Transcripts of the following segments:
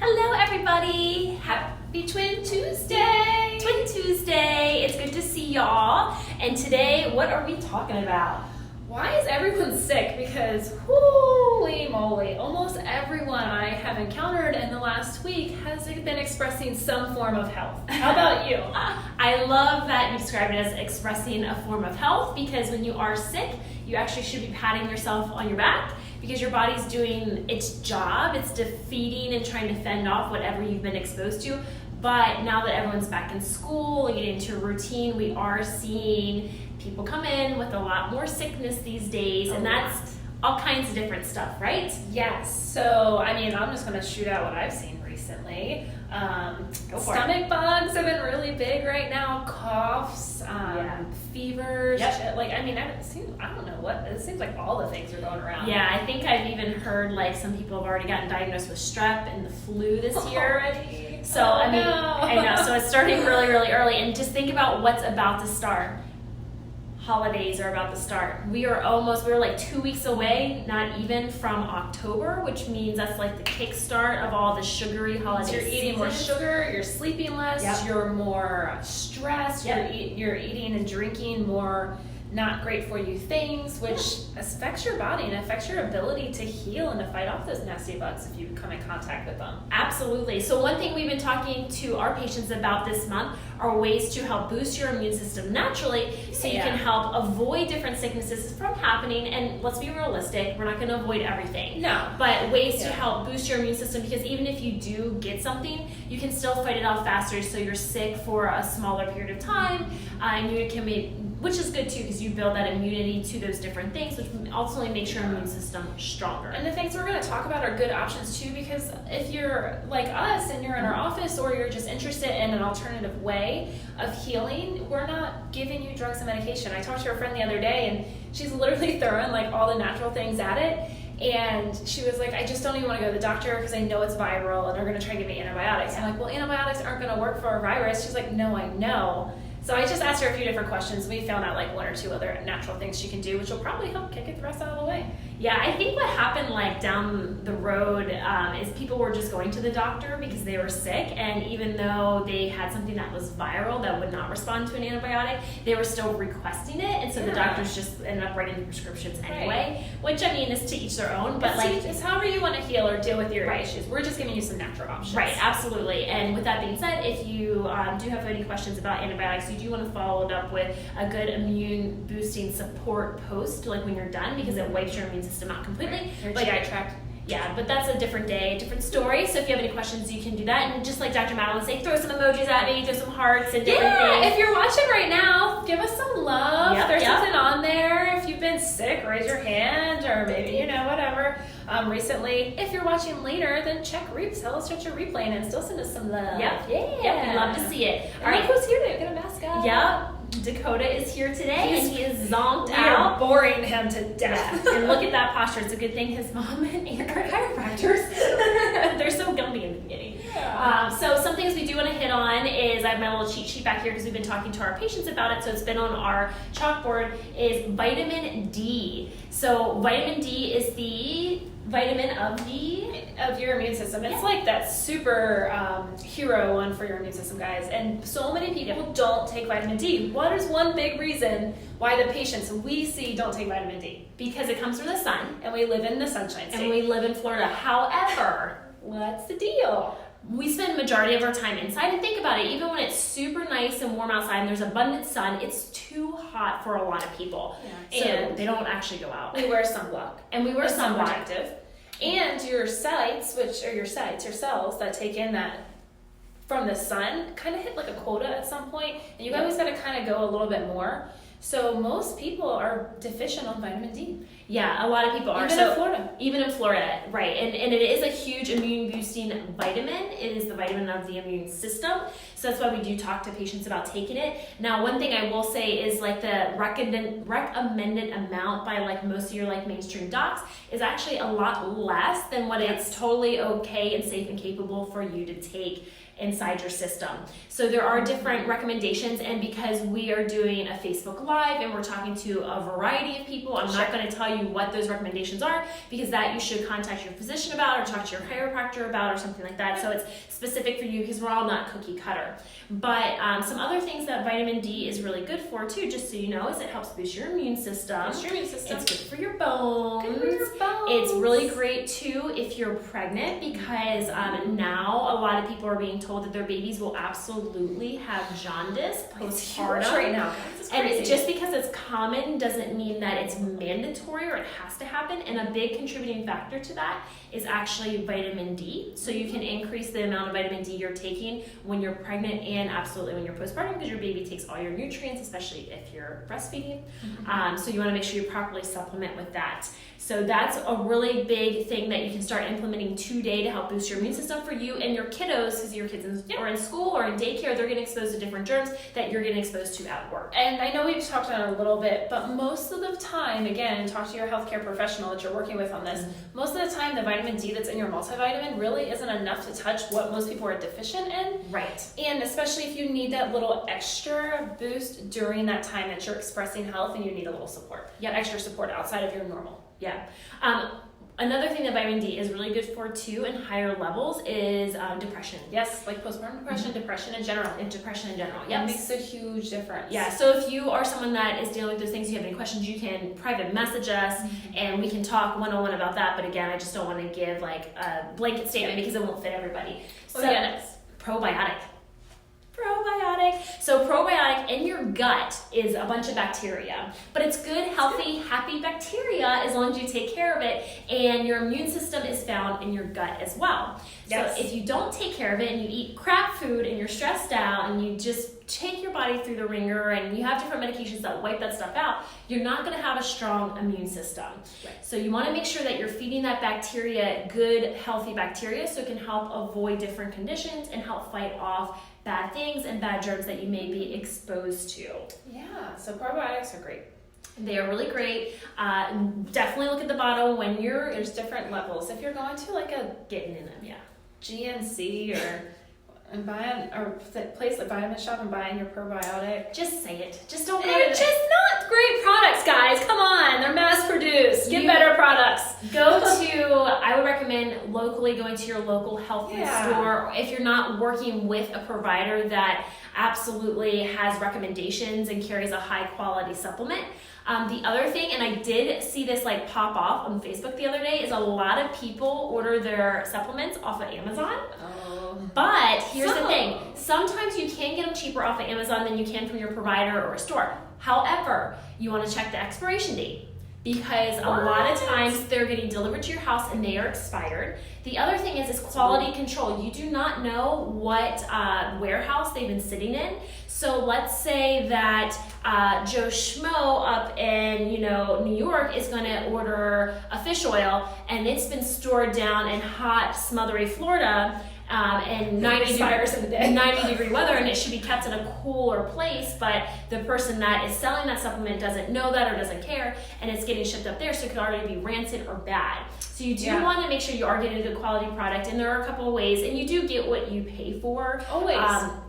Hello, everybody. Happy Twin Tuesday! Twin Tuesday. It's good to see y'all. And today, what are we talking about? Why is everyone sick? Because holy moly, almost everyone I have encountered in the last week has been expressing some form of health. How about you? I love that you described it as expressing a form of health, because when you are sick, you actually should be patting yourself on your back because your body's doing its job. It's defeating and trying to fend off whatever you've been exposed to. But now that everyone's back in school and getting into a routine, we are seeing people come in with a lot more sickness these days, and that's all kinds of different stuff, right? Yes. So, I'm just going to shoot out what I've seen recently. Stomach bugs have been really big right now. Coughs, fevers. Yep. Shit. I don't know what. It seems like all the things are going around. Yeah, I think I've even heard some people have already gotten diagnosed with strep and the flu this year. Already? So, I know. So it's starting really, really early. And just think about what's about to start. Holidays are about to start. We're like 2 weeks away, not even from October, which means that's like the kickstart of all the sugary holiday So you're eating more season. sugar, you're sleeping less, Yep. you're more stressed, Yep. you're eating and drinking more not great for you things, which affects your body and affects your ability to heal and to fight off those nasty bugs if you come in contact with them. Absolutely. So one thing we've been talking to our patients about this month are ways to help boost your immune system naturally so you can help avoid different sicknesses from happening. And let's be realistic, we're not going to avoid everything. No. But ways to help boost your immune system, because even if you do get something, you can still fight it off faster so you're sick for a smaller period of time. And you can be, which is good too, because you build that immunity to those different things, which ultimately makes your immune system stronger. And the things we're going to talk about are good options too, because if you're like us and you're in our office or you're just interested in an alternative way of healing, we're not giving you drugs and medication. I talked to a friend the other day and she's literally throwing all the natural things at it. And she was like, I just don't even want to go to the doctor because I know it's viral and they're going to try to give me antibiotics. I'm like, well, antibiotics aren't going to work for a virus. She's like, no, I know. So I just asked her a few different questions. We found out one or two other natural things she can do, which will probably help kick it the rest out of the way. Yeah, I think what happened down the road is people were just going to the doctor because they were sick, and even though they had something that was viral that would not respond to an antibiotic, they were still requesting it, and so the doctors just ended up writing the prescriptions anyway, which is to each their own, but it's however you want to heal or deal with your issues. We're just giving you some natural options. Right, absolutely. And with that being said, if you do have any questions about antibiotics, you do want to follow it up with a good immune boosting support post when you're done, because it wipes your immune system out completely. Your GI tract. Yeah, but that's a different day, different story. So if you have any questions, you can do that. And just like Dr. Madeline say, throw some emojis at me, throw some hearts and different things. If you're watching right now, give us some love. There's something on there. If you've been sick, raise your hand, or maybe, whatever. Recently, if you're watching later, then check tell us what you're replaying and still send us some love. Yep, we'd love to see it. All right, who's here today? We're gonna mascot. Yep. Dakota is here today, and he is zonked out. We are boring him to death. And look at that posture. It's a good thing his mom and aunt are chiropractors. They're so gummy in the beginning. Yeah. So some things we do want to hit on is, I have my little cheat sheet back here because we've been talking to our patients about it, so it's been on our chalkboard, is vitamin D. So vitamin D is the vitamin of your immune system. It's like that super hero one for your immune system, guys. And so many people don't take vitamin D. What is one big reason why the patients we see don't take vitamin D? Because it comes from the sun. And we live in the sunshine state. And we live in Florida. However, what's the deal? We spend majority of our time inside, and think about it, even when it's super nice and warm outside and there's abundant sun, it's too hot for a lot of people. Yeah. So and they don't actually go out. We wear sunblock. And we wear sunblock. Protective. And your cells that take in that from the sun kind of hit a quota at some point, and you always got to kind of go a little bit more. So most people are deficient on vitamin D. Yeah, a lot of people are. Even in Florida, right. And it is a huge immune boosting vitamin. It is the vitamin of the immune system. So that's why we do talk to patients about taking it. Now, one thing I will say is the recommended amount by most of your mainstream docs is actually a lot less than what it's totally okay and safe and capable for you to take inside your system. So there are different recommendations, and because we are doing a Facebook Live and we're talking to a variety of people, I'm not going to tell you you what those recommendations are, because that you should contact your physician about or talk to your chiropractor about or something like that. So it's specific for you, because we're all not cookie cutter. But some other things that vitamin D is really good for too, just so you know, is it helps boost your immune system. Boost your immune system. It's good for your bones. Good for your bones. It's really great too if you're pregnant, because now a lot of people are being told that their babies will absolutely have jaundice postpartum right now. And just because it's common doesn't mean that it's mandatory or it has to happen. And a big contributing factor to that is actually vitamin D. So you can increase the amount of vitamin D you're taking when you're pregnant and absolutely when you're postpartum, because your baby takes all your nutrients, especially if you're breastfeeding. So you want to make sure you properly supplement with that. So that's a really big thing that you can start implementing today to help boost your immune system for you and your kiddos, because your kids are in school or in daycare, they're getting exposed to different germs that you're getting exposed to at work. And I know we've talked on it a little bit, but most of the time, again, talk to your healthcare professional that you're working with on this. Most of the time, the vitamin D that's in your multivitamin really isn't enough to touch what most people are deficient in. Right. And especially if you need that little extra boost during that time that you're expressing health and you need a little support. Yep. Extra support outside of your normal. Yeah. Another thing that vitamin D is really good for too in higher levels is depression. Yes, like postpartum depression, depression in general. And depression in general. It makes a huge difference. Yeah, so if you are someone that is dealing with those things, you have any questions, you can private message us and we can talk one-on-one about that. But again, I just don't want to give like a blanket statement because it won't fit everybody. So next. Probiotic. So probiotic in your gut is a bunch of bacteria, but it's good, healthy, happy bacteria as long as you take care of it, and your immune system is found in your gut as well. Yes. So if you don't take care of it and you eat crap food and you're stressed out and you just take your body through the ringer and you have different medications that wipe that stuff out, you're not going to have a strong immune system. Right. So you want to make sure that you're feeding that bacteria good, healthy bacteria so it can help avoid different conditions and help fight off bad things and bad germs that you may be exposed to. Yeah, so probiotics are great. They are really great. Definitely look at the bottle when there's different levels. If you're going to like a getting in them, GNC and buying or place like Vitamin Shop and buying your probiotic. Just say it. Just don't. They're just not great products, guys. Come on, they're mass produced. Get better products. I would recommend locally going to your local health food store. If you're not working with a provider that absolutely has recommendations and carries a high quality supplement. The other thing, and I did see this like pop off on Facebook the other day, is a lot of people order their supplements off of Amazon. But here's the thing. Sometimes you can get them cheaper off of Amazon than you can from your provider or a store. However, you want to check the expiration date, because a lot of times they're getting delivered to your house and they are expired. The other thing is quality control. You do not know what warehouse they've been sitting in. So let's say that Joe Schmo up in New York is going to order a fish oil and it's been stored down in hot, smothery Florida. And 90 degree weather, and it should be kept in a cooler place, but the person that is selling that supplement doesn't know that or doesn't care, and it's getting shipped up there, so it could already be rancid or bad. So you do want to make sure you are getting a good quality product, and there are a couple of ways, and you do get what you pay for. Always.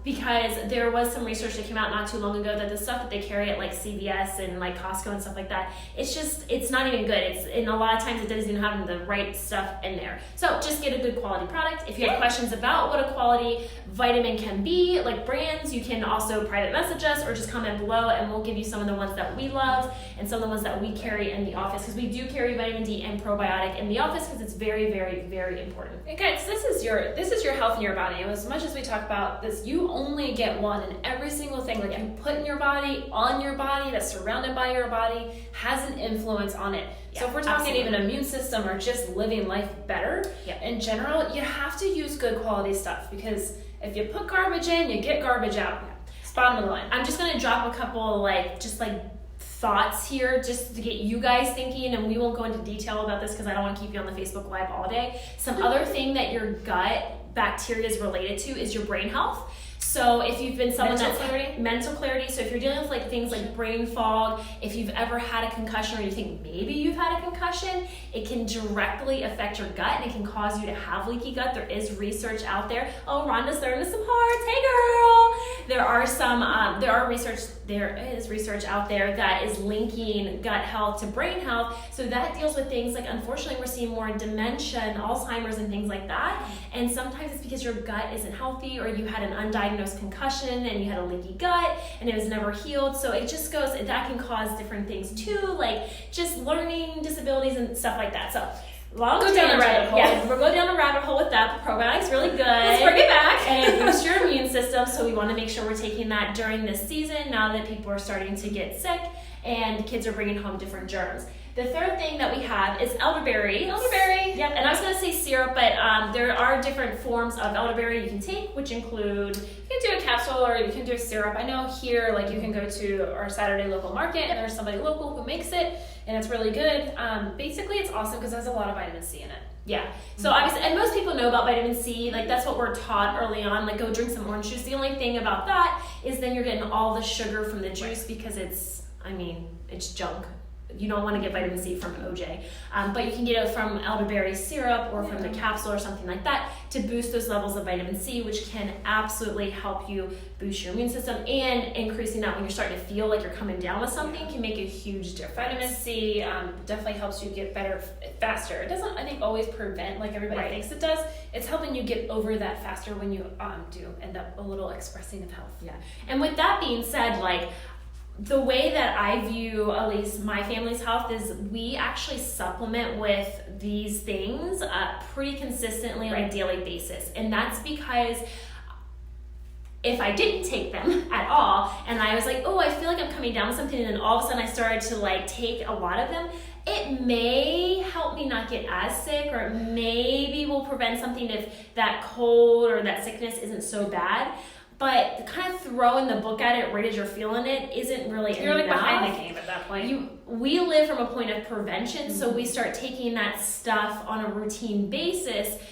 Because there was some research that came out not too long ago that the stuff that they carry at like CVS and like Costco and stuff like that, it's not even good. And a lot of times it doesn't even have the right stuff in there. So just get a good quality product. If you have questions about what a quality vitamin can be, like brands, you can also private message us or just comment below and we'll give you some of the ones that we love and some of the ones that we carry in the office, because we do carry vitamin D and probiotic in the office because it's very, very, very important. And guys, this is your health in your body. And as much as we talk about this, you only get one, and every single thing that you put in your body, on your body, that's surrounded by your body, has an influence on it. So if we're talking even immune system or just living life better, in general, you have to use good quality stuff, because if you put garbage in, you get garbage out. It's bottom of the line. I'm just going to drop a couple thoughts here just to get you guys thinking, and we won't go into detail about this because I don't want to keep you on the Facebook Live all day. Some other thing that your gut bacteria is related to is your brain health. So if you've been someone mental clarity, so if you're dealing with like things like brain fog, if you've ever had a concussion or you think maybe you've had a concussion, it can directly affect your gut and it can cause you to have leaky gut. There is research out there. Oh, Rhonda's throwing us some hearts. Hey girl. There is research out there that is linking gut health to brain health. So that deals with things like, unfortunately, we're seeing more dementia and Alzheimer's and things like that. And sometimes it's because your gut isn't healthy or you had an undiagnosed concussion and you had a leaky gut and it was never healed. So it just goes, that can cause different things too, like just learning disabilities and stuff like that. So go down the rabbit hole. Yeah, we'll go down the rabbit hole with that. Probiotics really good. Let's bring it back. And boost your immune system. So we want to make sure we're taking that during this season now that people are starting to get sick and kids are bringing home different germs. The third thing that we have is elderberry. Yep, and I was going to say syrup, but there are different forms of elderberry you can take, which include, you can do a capsule or you can do a syrup. I know here, like you can go to our Saturday local market and there's somebody local who makes it and it's really good. Basically, it's awesome because it has a lot of vitamin C in it. Yeah, so obviously, and most people know about vitamin C, like that's what we're taught early on, like go drink some orange juice. The only thing about that is then you're getting all the sugar from the juice because it's junk. You don't want to get vitamin C from OJ, but you can get it from elderberry syrup or from the capsule or something like that to boost those levels of vitamin C, which can absolutely help you boost your immune system, and increasing that when you're starting to feel like you're coming down with something can make a huge difference. Vitamin C definitely helps you get better faster. It doesn't, I think, always prevent like everybody thinks it does. It's helping you get over that faster when you do end up a little expressing of health. Yeah, and with that being said, like, the way that I view, at least my family's health, is we actually supplement with these things pretty consistently on a daily basis. And that's because if I didn't take them at all, and I was like, oh, I feel like I'm coming down with something, and then all of a sudden I started to like take a lot of them, it may help me not get as sick, or it maybe will prevent something if that cold or that sickness isn't so bad. But kind of throwing the book at it right as you're feeling it isn't really enough. You're like behind the game at that point. We live from a point of prevention, so we start taking that stuff on a routine basis.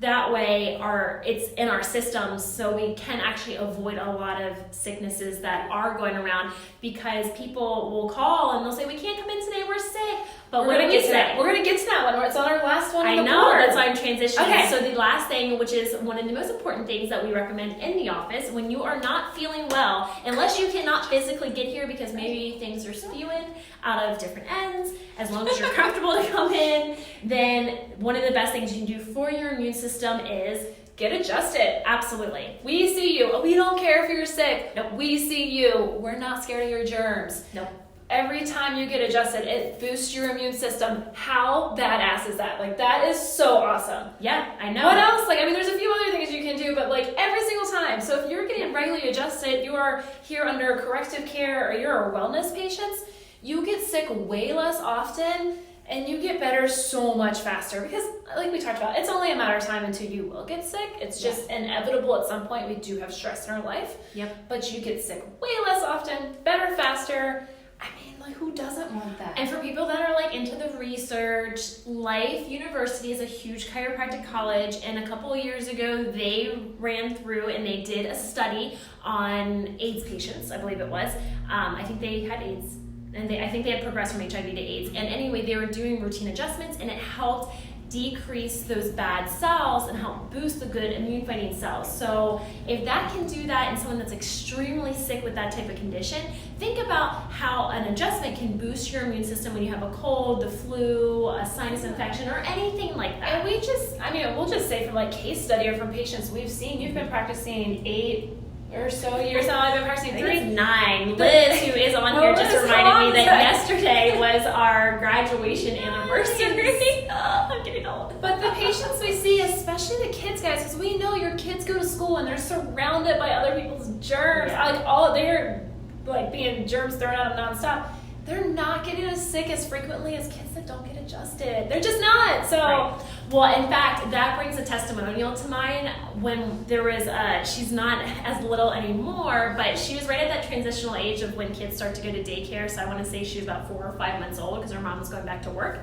That way it's in our systems, so we can actually avoid a lot of sicknesses that are going around, because people will call and they'll say, we can't come in today, we're sick. But we're going to get to that. We're going to get to that one. It's on our last one. I know, that's why I'm transitioning. Okay. So the last thing, which is one of the most important things that we recommend in the office, when you are not feeling well, unless you cannot physically get here because maybe things are spewing out of different ends, as long as you're comfortable to come in, then one of the best things you can do for your immune system is get adjusted. Absolutely. We see you. We don't care if you're sick. Nope. We see you. We're not scared of your germs. Nope. Every time you get adjusted, it boosts your immune system. How badass is that? Like, that is so awesome. Yeah, I know. What else? Like, I mean, there's a few other things you can do, but like every single time. So if you're getting regularly adjusted, you are here under corrective care, or you're a wellness patient, you get sick way less often and you get better so much faster, because like we talked about, it's only a matter of time until you will get sick. It's just inevitable at some point. We do have stress in our life. Yep. But you get sick way less often, better, faster. I mean, like, who doesn't want that? And for people that are like into the research, Life University is a huge chiropractic college, and a couple of years ago they ran through and they did a study on AIDS patients, I believe it was. I think they had AIDS, and I think they had progressed from HIV to AIDS. And anyway, they were doing routine adjustments, and it helped decrease those bad cells and help boost the good immune fighting cells. So if that can do that in someone that's extremely sick with that type of condition, think about how an adjustment can boost your immune system when you have a cold, the flu, a sinus infection, or anything like that. And we'll just say from like case study or from patients we've seen, you've been practicing 8 or so years now. I've been practicing 3. 9. Liz, who is on here, just reminded me that yesterday was our graduation anniversary. I'm getting old. But the patients we see, especially the kids, guys, because we know your kids go to school and they're surrounded by other people's germs. Yeah. They're like being germs thrown at them nonstop. They're not getting as sick as frequently as kids that don't get adjusted. They're just not. So, right. Well, in fact, that brings a testimonial to mind. When there was, she's not as little anymore, but she was right at that transitional age of when kids start to go to daycare. So I want to say she was about 4 or 5 months old because her mom was going back to work.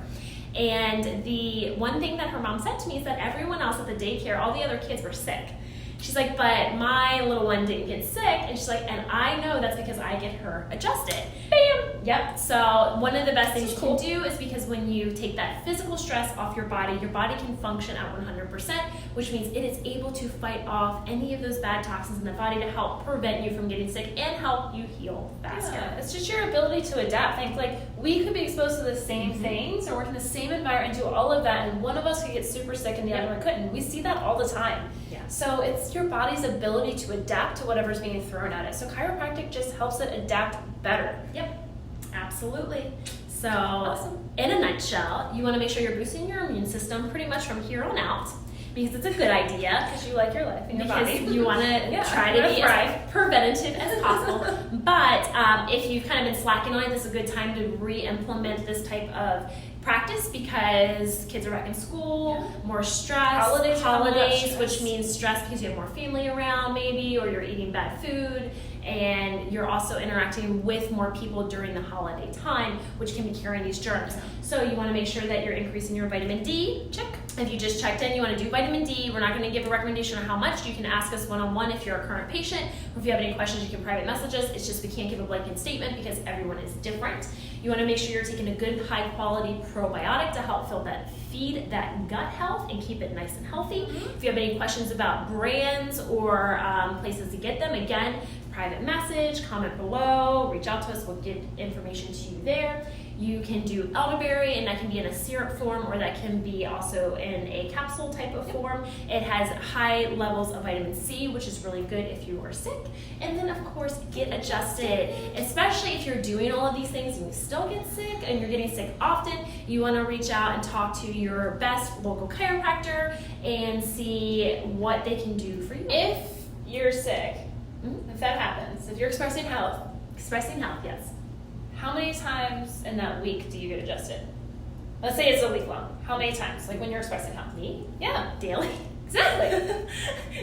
And the one thing that her mom said to me is that everyone else at the daycare, all the other kids were sick. She's like, but my little one didn't get sick. And she's like, and I know that's because I get her adjusted. Bam! Yep. So one of the best things you can do is because when you take that physical stress off your body can function at 100%, which means it is able to fight off any of those bad toxins in the body to help prevent you from getting sick and help you heal faster. Yeah, it's just your ability to adapt. Think like we could be exposed to the same things or work in the same environment and do all of that, and one of us could get super sick and the other one couldn't. We see that all the time. Yeah. So it's your body's ability to adapt to whatever's being thrown at it. So chiropractic just helps it adapt better. Yep. Absolutely. So, Awesome. In a nutshell, you want to make sure you're boosting your immune system pretty much from here on out because it's a good idea. Because you like your life and your body. Because you want to try to be as preventative as possible. But if you've kind of been slacking on it, this is a good time to re-implement this type of practice because kids are back in school, more stress, holidays, which means stress because you have more family around maybe, or you're eating bad food, and you're also interacting with more people during the holiday time, which can be carrying these germs. So you want to make sure that you're increasing your vitamin D. Check. If you just checked in, you want to do vitamin D. We're not going to give a recommendation on how much. You can ask us one-on-one if you're a current patient, or if you have any questions, you can private message us. It's just we can't give a blanket statement because everyone is different. You want to make sure you're taking a good, high-quality probiotic to help feed that gut health and keep it nice and healthy. If you have any questions about brands or places to get them, again, private message, comment below, reach out to us, we'll get information to you there. You can do elderberry, and that can be in a syrup form, or that can be also in a capsule type of form. It has high levels of vitamin C, which is really good if you are sick. And then, of course, get adjusted. Especially if you're doing all of these things and you still get sick, and you're getting sick often, you want to reach out and talk to your best local chiropractor and see what they can do for you. If you're sick, if that happens, if you're expressing health, yes. how many times in that week do you get adjusted? Let's say it's a week long. How many times? Like when you're expressing health? Me? Yeah. Daily. Exactly.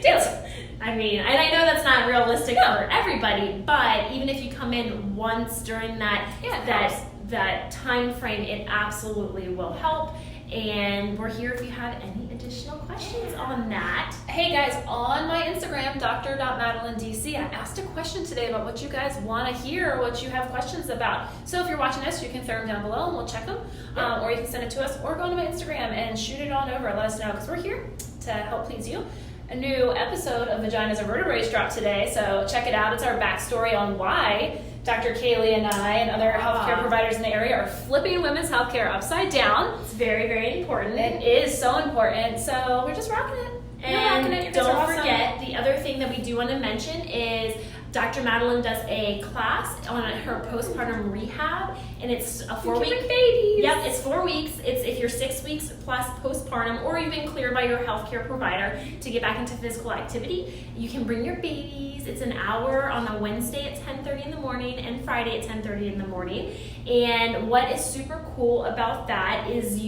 Daily. I mean, and I know that's not realistic for everybody, but even if you come in once during that time frame, it absolutely will help. And we're here if you have any additional questions on that. Hey guys, on my Instagram, dr.madelineDC, I asked a question today about what you guys want to hear or what you have questions about. So if you're watching this, you can throw them down below and we'll check them. Or you can send it to us or go to my Instagram and shoot it on over. Let us know because we're here to help please you. A new episode of Vaginas and Vertebrae dropped today, so check it out. It's our backstory on why Dr. Kaylee and I and other healthcare providers in the area are flipping women's healthcare upside down. It's very, very important. It is so important, so we're just rocking it. And don't forget, the other thing that we do want to mention is Dr. Madeline does a class on her postpartum rehab, and it's a 4-week babies. Yep, it's 4 weeks. It's if you're 6 weeks plus postpartum, or you've been cleared by your healthcare provider to get back into physical activity. You can bring your babies. It's an hour on a Wednesday at 10:30 in the morning and Friday at 10:30 in the morning. And what is super cool about that is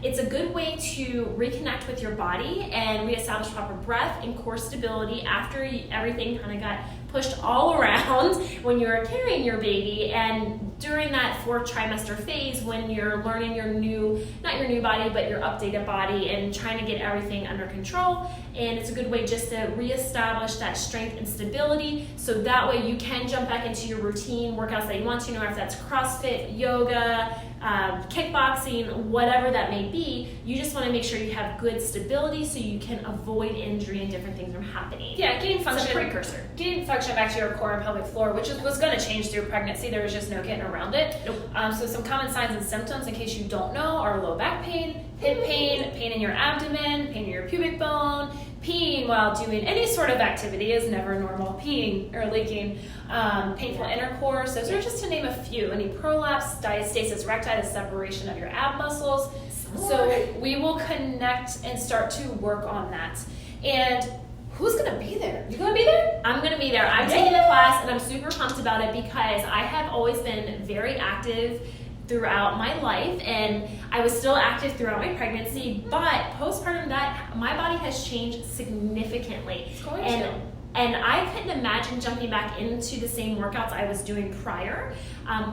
it's a good way to reconnect with your body and reestablish proper breath and core stability after everything kind of got pushed all around when you're carrying your baby, and during that 4th trimester phase when you're learning not your new body, but your updated body and trying to get everything under control. And it's a good way just to reestablish that strength and stability, so that way you can jump back into your routine workouts that you want to, no matter if that's CrossFit, yoga, kickboxing, whatever that may be. You just want to make sure you have good stability so you can avoid injury and different things from happening. Yeah, getting function. It's a precursor. Getting function back to your core and pelvic floor, which was going to change through pregnancy. There was just no getting around it. Nope. So some common signs and symptoms, in case you don't know, are low back pain, hip pain, pain in your abdomen, pain in your pubic bone. Peeing while doing any sort of activity is never normal. Peeing or leaking, painful intercourse. Those are just to name a few. Any prolapse, diastasis recti, the separation of your ab muscles. So we will connect and start to work on that. And who's going to be there? You going to be there? I'm going to be there. I'm taking the class, and I'm super pumped about it because I have always been very active throughout my life, and I was still active throughout my pregnancy, but postpartum, my body has changed significantly. It's going to. And I couldn't imagine jumping back into the same workouts I was doing prior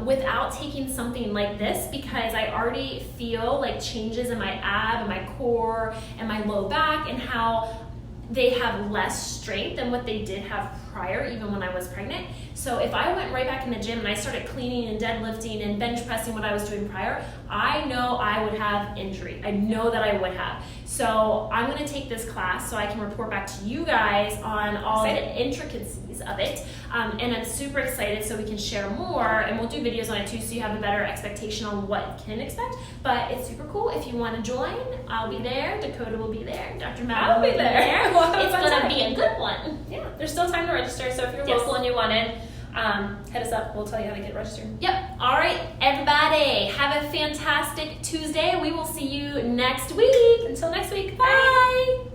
without taking something like this, because I already feel like changes in my ab and my core and my low back, and how they have less strength than what they did have prior, even when I was pregnant. So if I went right back in the gym and I started cleaning and deadlifting and bench pressing what I was doing prior, I know I would have injury. I know that I would have. So I'm going to take this class so I can report back to you guys on all the intricacies of it. And I'm super excited so we can share more, and we'll do videos on it too so you have a better expectation on what you can expect. But it's super cool. If you want to join, I'll be there. Dakota will be there. Dr. Matt will be there. It's going to be a good one. Yeah, there's still time to register, so if you're local and you want in, hit us up. We'll tell you how to get registered. Yep. All right, everybody. Have a fantastic Tuesday. We will see you next week. Until next week. Bye.